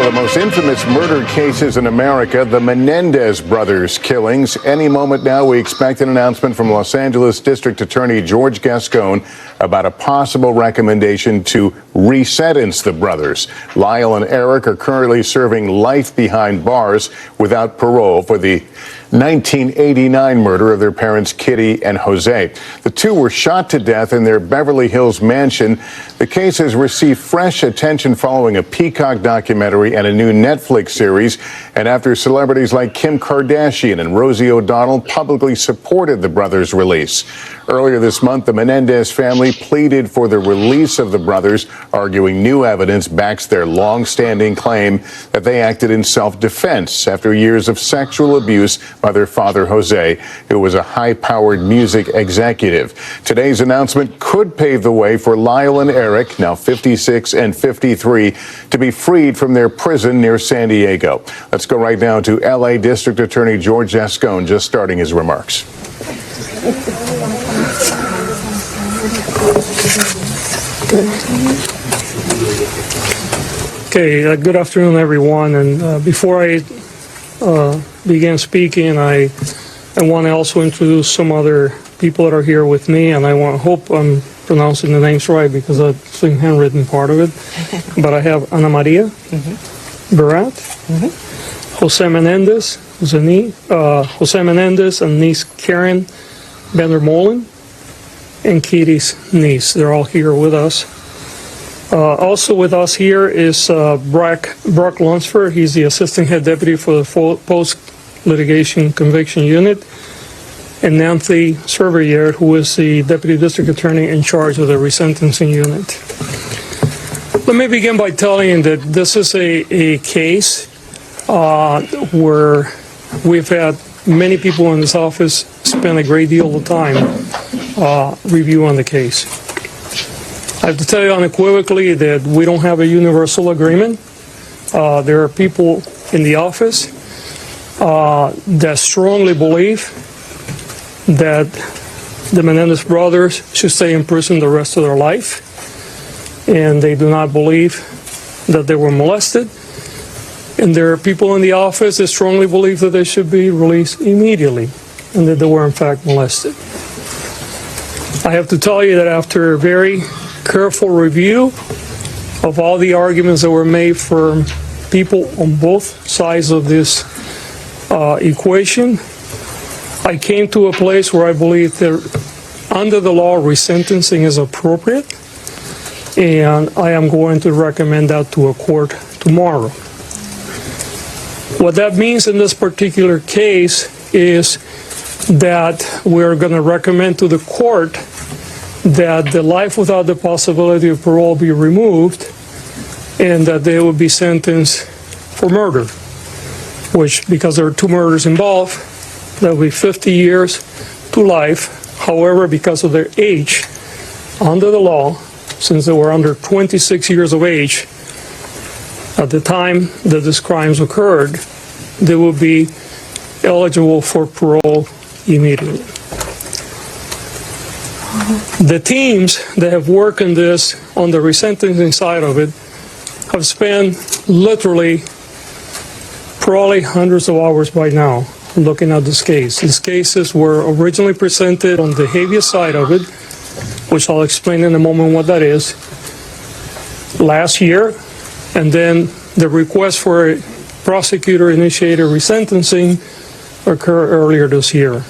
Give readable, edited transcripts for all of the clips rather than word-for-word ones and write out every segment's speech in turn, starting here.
The most infamous murder cases in America, the Menendez brothers killings. Any moment now, we expect an announcement from Los Angeles District Attorney George Gascón about a possible recommendation to resentence the brothers. Lyle and Erik are currently serving life behind bars without parole for the 1989 murder of their parents, Kitty and Jose. The two were shot to death in their Beverly Hills mansion. The case has received fresh attention following a Peacock documentary and a new Netflix series, and after celebrities like Kim Kardashian and Rosie O'Donnell publicly supported the brothers' release. Earlier this month, the Menendez family pleaded for the release of the brothers, arguing new evidence backs their long-standing claim that they acted in self-defense after years of sexual abuse by their father, Jose, who was a high-powered music executive. Today's announcement could pave the way for Lyle and Erik, now 56 and 53, to be freed from their prison near San Diego. Let's go right now to L.A. District Attorney George Gascón, just starting his remarks. Okay, good afternoon, everyone. And before I begin speaking, I want to also introduce some other people that are here with me, and I hope I'm pronouncing the names right because that's the handwritten part of it. But I have Ana Maria Barat, Jose Menendez, Jose Menendez and niece Karen Vandermolen, and Kitty's niece. They're all here with us. Also with us here is Brock Lunsford. He's the Assistant Head Deputy for the Post-Litigation Conviction Unit, and Nancy Cervier, who is the Deputy District Attorney in charge of the resentencing unit. Let me begin by telling you that this is a case where we've had many people in this office spend a great deal of time reviewing the case. I have to tell you unequivocally that we don't have a universal agreement. There are people in the office that strongly believe that the Menendez brothers should stay in prison the rest of their life, and they do not believe that they were molested. And there are people in the office that strongly believe that they should be released immediately and that they were in fact molested. I have to tell you that after a very careful review of all the arguments that were made from people on both sides of this equation, I came to a place where I believe that under the law, resentencing is appropriate, and I am going to recommend that to a court tomorrow. What that means in this particular case is that we're going to recommend to the court that the life without the possibility of parole be removed and that they will be sentenced for murder, which, because there are two murders involved, that will be 50 years to life. However, because of their age, under the law, since they were under 26 years of age at the time that these crimes occurred, they will be eligible for parole immediately. The teams that have worked on this, on the resentencing side of it, have spent literally probably hundreds of hours by now looking at this case. These cases were originally presented on the habeas side of it, which I'll explain in a moment what that is, last year, and then the request for a prosecutor-initiated resentencing occurred earlier this year.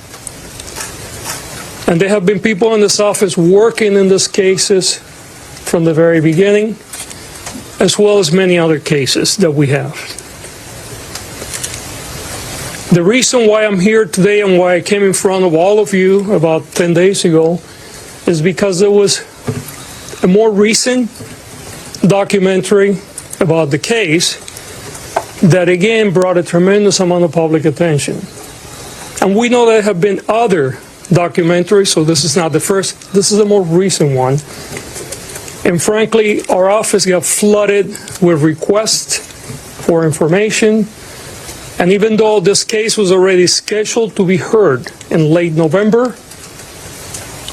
And there have been people in this office working in these cases from the very beginning, as well as many other cases that we have. The reason why I'm here today and why I came in front of all of you about 10 days ago is because there was a more recent documentary about the case that again brought a tremendous amount of public attention. And we know there have been other documentaries, so this is not the first, this is the more recent one. And frankly, our office got flooded with requests for information. And even though this case was already scheduled to be heard in late November,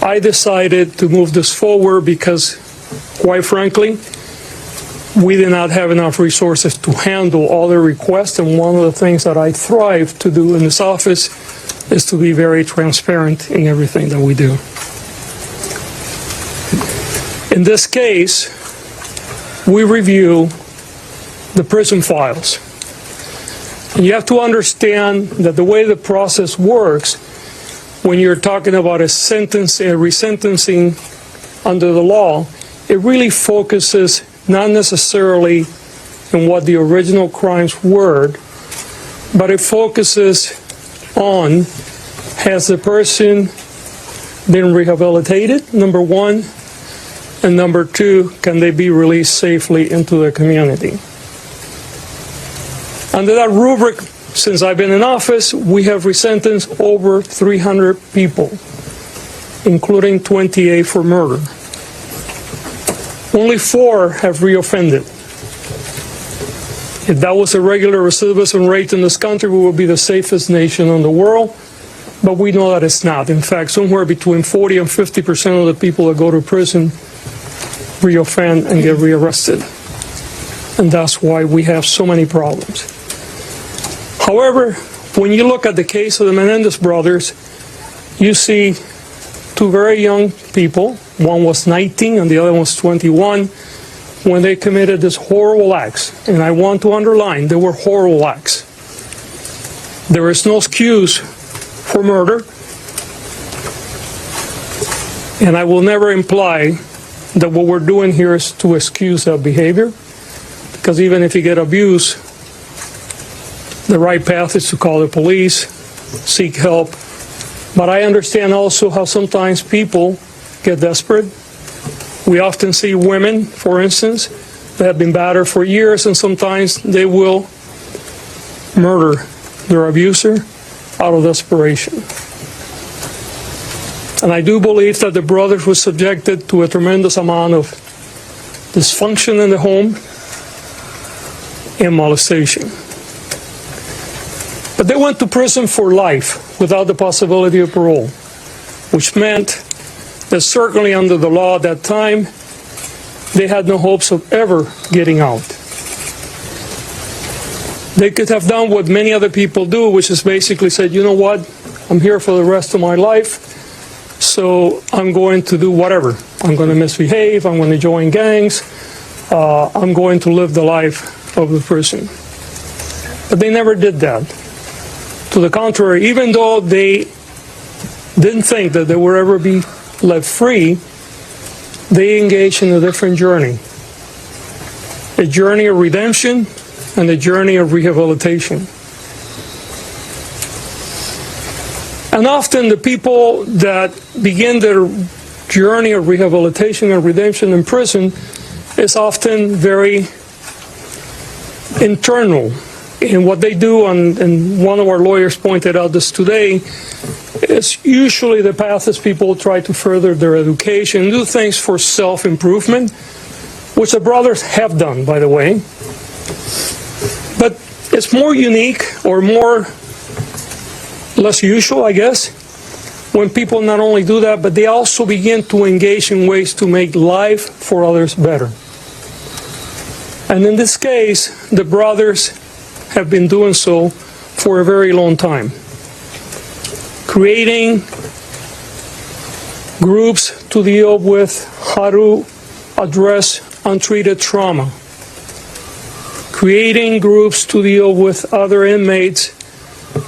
I decided to move this forward because, quite frankly, we did not have enough resources to handle all the requests, and one of the things that I thrive to do in this office is to be very transparent in everything that we do. In this case, we review the prison files. And you have to understand that the way the process works, when you're talking about a resentencing under the law, it really focuses not necessarily on what the original crimes were, but it focuses on, has the person been rehabilitated, number one, and number two, can they be released safely into the community? Under that rubric, since I've been in office, we have resentenced over 300 people, including 28 for murder. Only 4 have reoffended. If that was a regular recidivism rate in this country, we would be the safest nation in the world, but we know that it's not. In fact, somewhere between 40 and 50% of the people that go to prison reoffend and get rearrested. And that's why we have so many problems. However, when you look at the case of the Menendez brothers, you see 2 very young people, one was 19 and the other was 21, when they committed these horrible acts. And I want to underline, they were horrible acts. There is no excuse for murder, and I will never imply that what we're doing here is to excuse that behavior, because even if you get abused, the right path is to call the police, seek help. But I understand also how sometimes people get desperate. We often see women, for instance, that have been battered for years, and sometimes they will murder their abuser out of desperation. And I do believe that the brothers were subjected to a tremendous amount of dysfunction in the home and molestation. But they went to prison for life without the possibility of parole, which meant that certainly under the law at that time, they had no hopes of ever getting out. They could have done what many other people do, which is basically said, you know what, I'm here for the rest of my life, so I'm going to do whatever. I'm going to misbehave, I'm going to join gangs, I'm going to live the life of the prison. But they never did that. To the contrary, even though they didn't think that they would ever be let free, they engaged in a different journey. A journey of redemption and a journey of rehabilitation. And often the people that begin their journey of rehabilitation and redemption in prison is often very internal. And what they do, and one of our lawyers pointed out this today, is usually the path is people try to further their education, do things for self-improvement, which the brothers have done, by the way. But it's more unique or less usual, I guess, when people not only do that, but they also begin to engage in ways to make life for others better. And in this case, the brothers have been doing so for a very long time, creating groups to deal with how to address untreated trauma, creating groups to deal with other inmates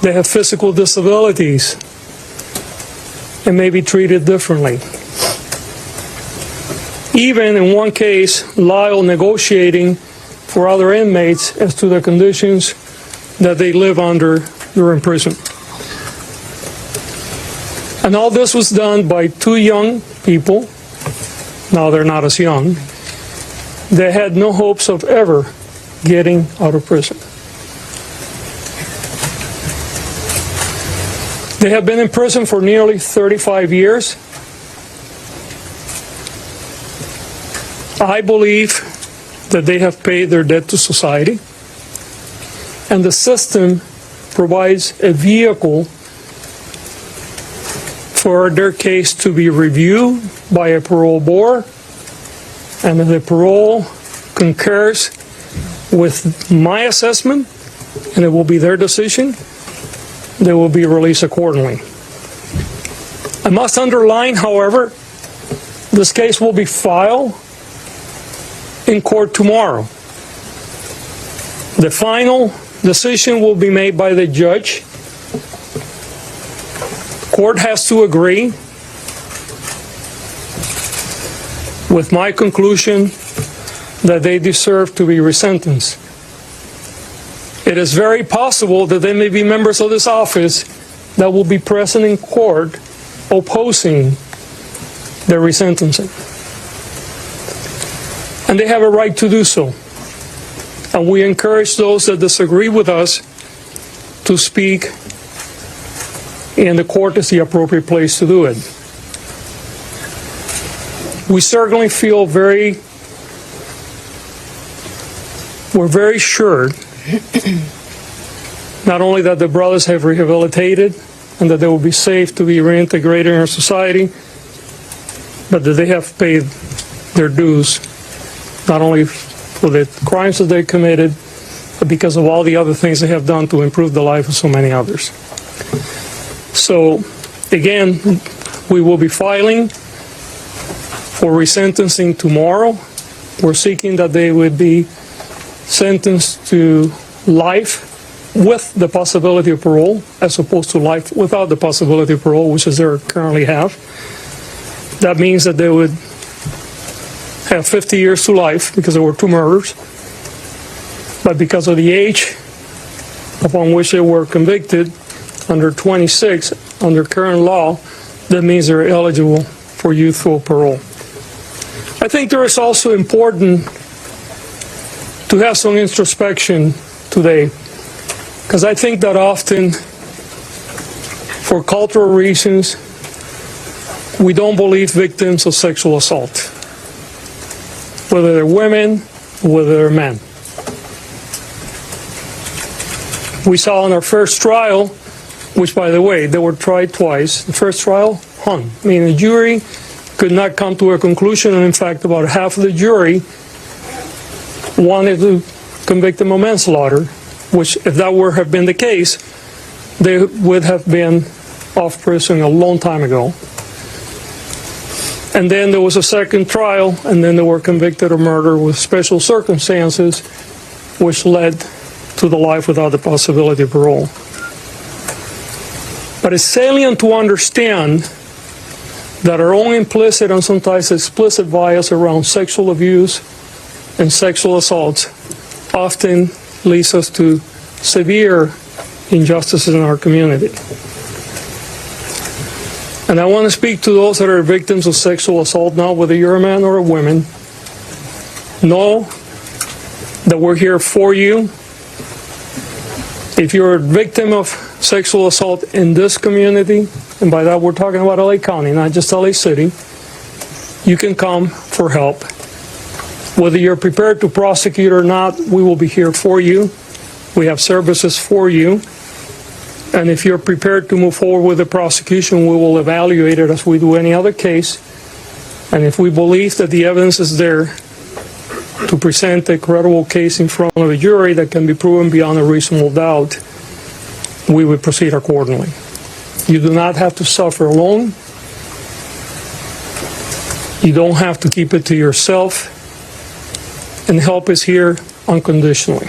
that have physical disabilities and may be treated differently. Even in one case, Lyle negotiating for other inmates as to the conditions that they live under during prison. And all this was done by 2 young people, now they're not as young, they had no hopes of ever getting out of prison. They have been in prison for nearly 35 years. I believe that they have paid their debt to society, and the system provides a vehicle for their case to be reviewed by a parole board, and if the parole concurs with my assessment, and it will be their decision, they will be released accordingly. I must underline, however, this case will be filed in court tomorrow. The final decision will be made by the judge. Court has to agree with my conclusion that they deserve to be resentenced. It is very possible that there may be members of this office that will be present in court opposing their resentencing. And they have a right to do so. And we encourage those that disagree with us to speak, and the court is the appropriate place to do it. We certainly feel we're very sure not only that the brothers have rehabilitated and that they will be safe to be reintegrated in our society, but that they have paid their dues, not only for the crimes that they committed, but because of all the other things they have done to improve the life of so many others. So, again, we will be filing for resentencing tomorrow. We're seeking that they would be sentenced to life with the possibility of parole, as opposed to life without the possibility of parole, which is they currently have. That means that they would have 50 years to life because there were 2 murders. But because of the age upon which they were convicted, under 26, under current law, that means they're eligible for youthful parole. I think there is also important to have some introspection today, because I think that often, for cultural reasons, we don't believe victims of sexual assault, whether they're women or whether they're men. We saw in our first trial, which, by the way, they were tried twice. The first trial hung. I mean, the jury could not come to a conclusion, and in fact, about half of the jury wanted to convict them of manslaughter, which, if that were have been the case, they would have been off prison a long time ago. And then there was a second trial, and then they were convicted of murder with special circumstances, which led to the life without the possibility of parole. But it's salient to understand that our own implicit and sometimes explicit bias around sexual abuse and sexual assaults often leads us to severe injustices in our community. And I want to speak to those that are victims of sexual assault now, whether you're a man or a woman. Know that we're here for you. If you're a victim of sexual assault in this community, and by that we're talking about LA County, not just LA City, you can come for help. Whether you're prepared to prosecute or not, we will be here for you. We have services for you. And if you're prepared to move forward with the prosecution, we will evaluate it as we do any other case. And if we believe that the evidence is there to present a credible case in front of a jury that can be proven beyond a reasonable doubt, we would proceed accordingly. You do not have to suffer alone. You don't have to keep it to yourself. And help is here unconditionally.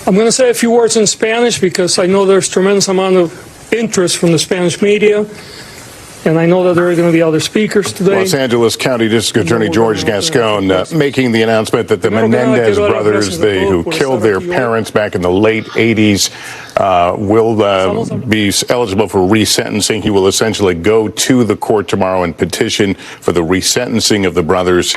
I'm going to say a few words in Spanish because I know there's tremendous amount of interest from the Spanish media, and I know that there are going to be other speakers today. Los Angeles County District Attorney George Gascón making the announcement that the Menendez brothers, who killed their parents back in the late 80s, will be eligible for resentencing. He will essentially go to the court tomorrow and petition for the resentencing of the brothers,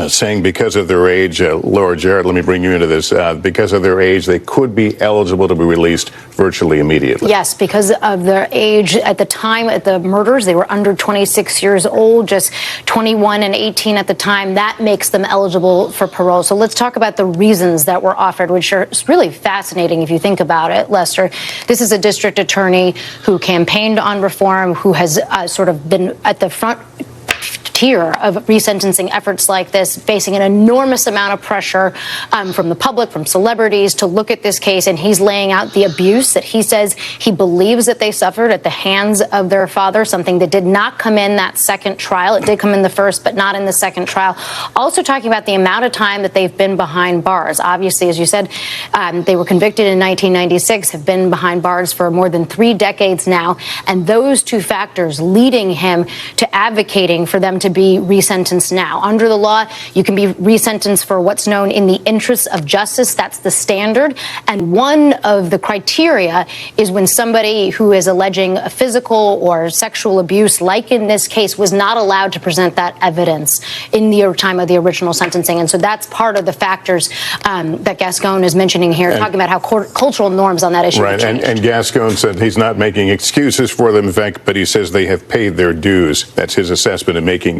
saying because of their age, Laura Jarrett, let me bring you into this, because of their age, they could be eligible to be released virtually immediately. Yes, because of their age at the time of the murders, they were under 26 years old, just 21 and 18 at the time. That makes them eligible for parole. So let's talk about the reasons that were offered, which are really fascinating if you think about it, Lester. This is a district attorney who campaigned on reform, who has sort of been at the front first year of resentencing efforts like this, facing an enormous amount of pressure from the public, from celebrities to look at this case. And he's laying out the abuse that he says he believes that they suffered at the hands of their father, something that did not come in that second trial. It did come in the first, but not in the second trial. Also talking about the amount of time that they've been behind bars. Obviously, as you said, they were convicted in 1996, have been behind bars for more than 3 decades now. And those two factors leading him to advocating for them to be resentenced now. Under the law, you can be resentenced for what's known in the interests of justice. That's the standard. And one of the criteria is when somebody who is alleging a physical or sexual abuse, like in this case, was not allowed to present that evidence in the time of the original sentencing. And so that's part of the factors that Gascón is mentioning here, talking about how cultural norms on that issue have changed. And Gascón said he's not making excuses for them, in fact, but he says they have paid their dues. That's his assessment in making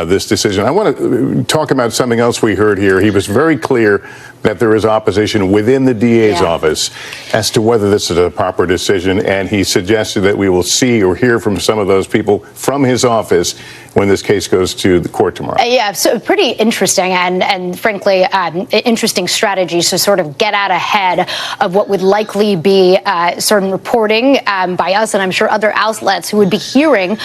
this decision. I want to talk about something else we heard here. He was very clear that there is opposition within the DA's office as to whether this is a proper decision, and he suggested that we will see or hear from some of those people from his office when this case goes to the court tomorrow. Yeah, so pretty interesting and frankly, interesting strategies to sort of get out ahead of what would likely be certain reporting by us and I'm sure other outlets who would be hearing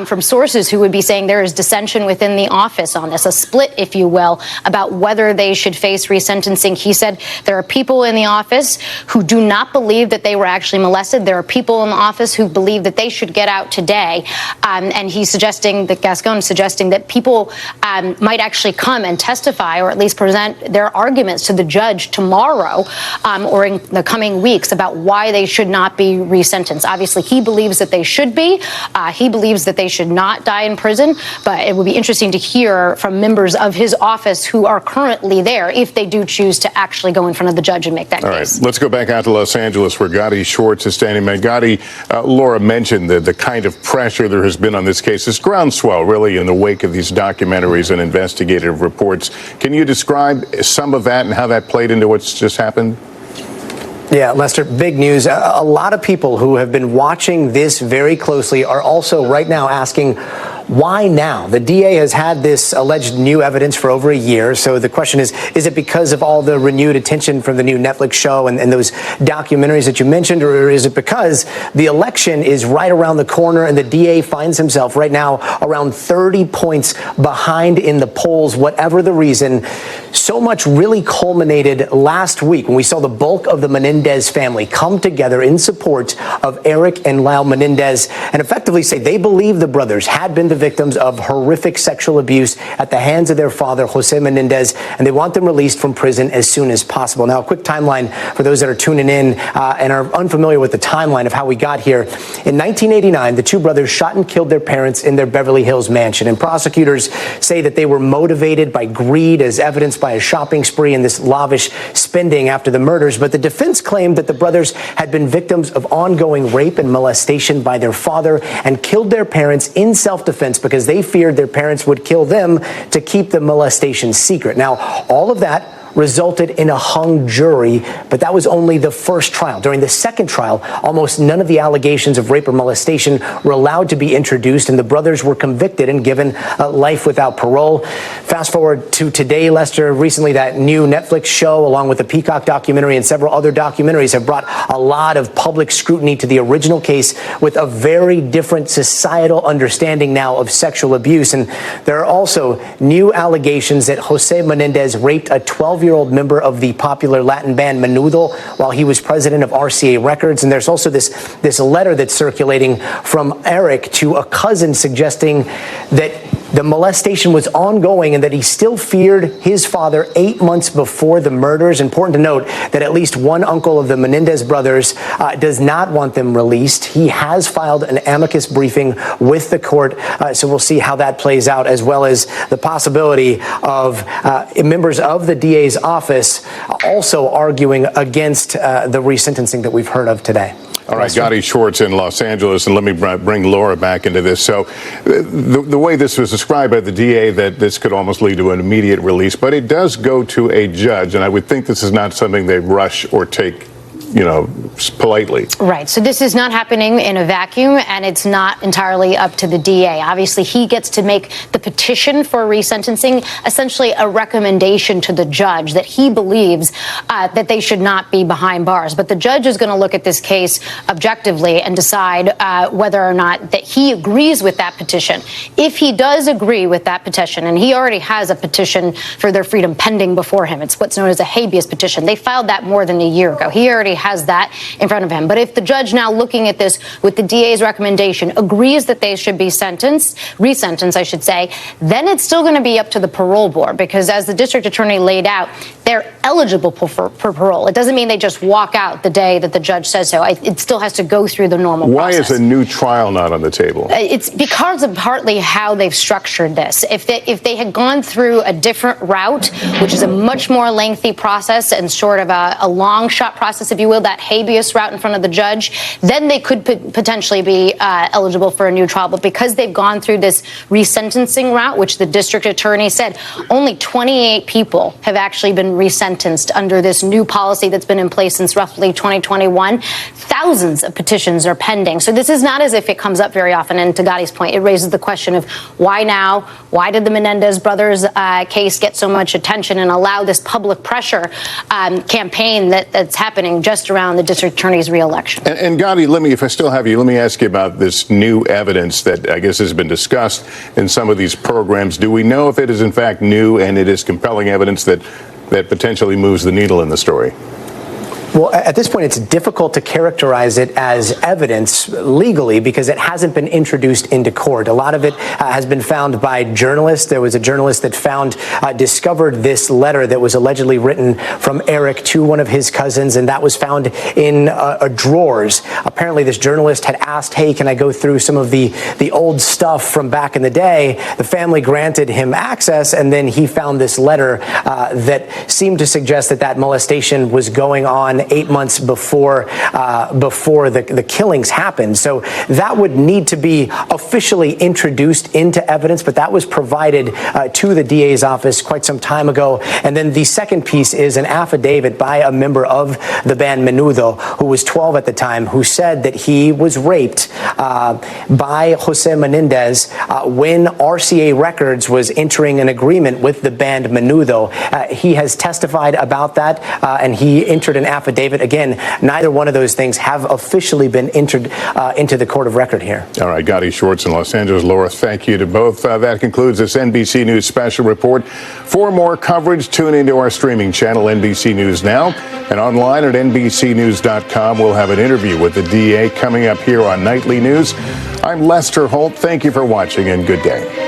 from sources who would be saying there is dissension within the office on this, a split, if you will, about whether they should face resentencing. He said there are people in the office who do not believe that they were actually molested. There are people in the office who believe that they should get out today. And he's suggesting that Gascón is suggesting that people might actually come and testify or at least present their arguments to the judge tomorrow or in the coming weeks about why they should not be resentenced. Obviously, he believes that they should be. He believes that they should not die in prison. But it would be interesting to hear from members of his office who are currently there if they do choose to actually go in front of the judge and make that case. All right, let's go back out to Los Angeles where Gadi Schwartz is standing by. Gadi, Laura mentioned the kind of pressure there has been on this case. This groundswell, really, in the wake of these documentaries and investigative reports. Can you describe some of that and how that played into what's just happened? Yeah, Lester, big news. A lot of people who have been watching this very closely are also right now asking, why now? The DA has had this alleged new evidence for over a year. So the question is it because of all the renewed attention from the new Netflix show and those documentaries that you mentioned, or is it because the election is right around the corner and the DA finds himself right now around 30 points behind in the polls, whatever the reason? So much really culminated last week when we saw the bulk of the Menendez family come together in support of Erik and Lyle Menendez and effectively say they believe the brothers had been the victims of horrific sexual abuse at the hands of their father, Jose Menendez, and they want them released from prison as soon as possible. Now, a quick timeline for those that are tuning in and are unfamiliar with the timeline of how we got here. In 1989, the two brothers shot and killed their parents in their Beverly Hills mansion, and prosecutors say that they were motivated by greed, as evidenced by a shopping spree and this lavish spending after the murders. But the defense claimed that the brothers had been victims of ongoing rape and molestation by their father and killed their parents in self-defense because they feared their parents would kill them to keep the molestation secret. Now, all of that resulted in a hung jury, but that was only the first trial. During the second trial, almost none of the allegations of rape or molestation were allowed to be introduced, and the brothers were convicted and given life without parole. Fast forward to today, Lester. Recently, that new Netflix show, along with the Peacock documentary and several other documentaries, have brought a lot of public scrutiny to the original case with a very different societal understanding now of sexual abuse. And there are also new allegations that Jose Menendez raped a 12-year-old member of the popular Latin band Menudo while he was president of RCA Records. And there's also this letter that's circulating from Erik to a cousin suggesting that the molestation was ongoing and that he still feared his father 8 months before the murders. Important to note that at least one uncle of the Menendez brothers does not want them released. He has filed an amicus briefing with the court, so we'll see how that plays out, as well as the possibility of members of the DA's office also arguing against the resentencing that we've heard of today. All right, Gadi Schwartz in Los Angeles, and let me bring Laura back into this. So the way this was described by the DA, that this could almost lead to an immediate release, but it does go to a judge, and I would think this is not something they rush or take, politely. Right. So this is not happening in a vacuum, and it's not entirely up to the DA. Obviously, he gets to make the petition for resentencing, essentially a recommendation to the judge that he believes that they should not be behind bars. But the judge is going to look at this case objectively and decide whether or not that he agrees with that petition. If he does agree with that petition, and he already has a petition for their freedom pending before him, it's what's known as a habeas petition. They filed that more than a year ago. He already has that in front of him. But if the judge now looking at this with the DA's recommendation agrees that they should be resentenced, I should say, then it's still going to be up to the parole board, because as the district attorney laid out, they're eligible for parole. It doesn't mean they just walk out the day that the judge says so. It still has to go through the normal process. Why is a new trial not on the table? It's because of partly how they've structured this. If they had gone through a different route, which is a much more lengthy process and sort of a long shot process, if you will, that habeas route in front of the judge, then they could potentially be eligible for a new trial. But because they've gone through this resentencing route, which the district attorney said only 28 people have actually been resentenced under this new policy that's been in place since roughly 2021, thousands of petitions are pending. So this is not as if it comes up very often. And to Gotti's point, it raises the question of why now? Why did the Menendez brothers case get so much attention and allow this public pressure campaign that's happening just around the district attorney's reelection? And Gotti, if I still have you, let me ask you about this new evidence that I guess has been discussed in some of these programs. Do we know if it is in fact new and it is compelling evidence that potentially moves the needle in the story? Well, at this point, it's difficult to characterize it as evidence legally because it hasn't been introduced into court. A lot of it has been found by journalists. There was a journalist that discovered this letter that was allegedly written from Erik to one of his cousins, and that was found in drawers. Apparently, this journalist had asked, hey, can I go through some of the old stuff from back in the day? The family granted him access, and then he found this letter that seemed to suggest that molestation was going on 8 months before the killings happened. So that would need to be officially introduced into evidence, but that was provided to the DA's office quite some time ago. And then the second piece is an affidavit by a member of the band Menudo, who was 12 at the time, who said that he was raped by Jose Menendez when RCA Records was entering an agreement with the band Menudo. He has testified about that, and he entered an affidavit. Again, neither one of those things have officially been entered into the court of record here. All right, Gotti Schwartz in Los Angeles. Laura, thank you to both. That concludes this NBC News special report. For more coverage, tune into our streaming channel, NBC News Now, and online at NBCnews.com. We'll have an interview with the DA coming up here on Nightly News. I'm Lester Holt. Thank you for watching, and good day.